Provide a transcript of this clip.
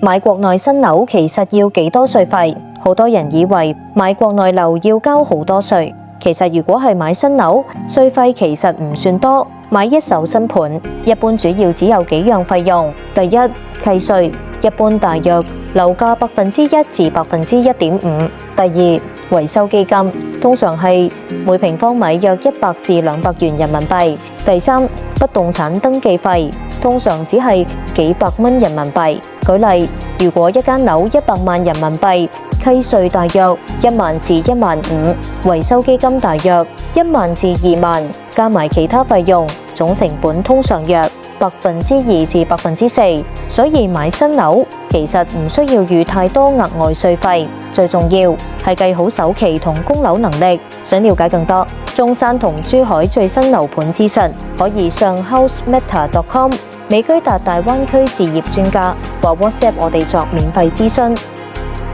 買國內新樓其實要幾多稅費？好多人以為買國內樓要交好多稅，其實如果係買新樓，稅費其實唔算多。買一手新盤，一般主要只有幾樣費用。第一，契稅，一般大約樓價1%至1.5%。第二，維修基金，通常係每平方米約100至200元人民幣。第三，不動產登記費，通常只係幾百蚊人民幣。舉例，如果一間樓100萬人民幣，契稅大約1萬至1萬5，維修基金大約1萬至2萬，加埋其他費用，總成本通常約2%至4%。所以買新樓其實唔需要預太多額外稅費，最重要係計好首期同供樓能力。想了解更多中山同珠海最新樓盤資訊，可以上 housemeta.com。美居達大灣區置業專家或 WhatsApp 我哋作免費諮詢。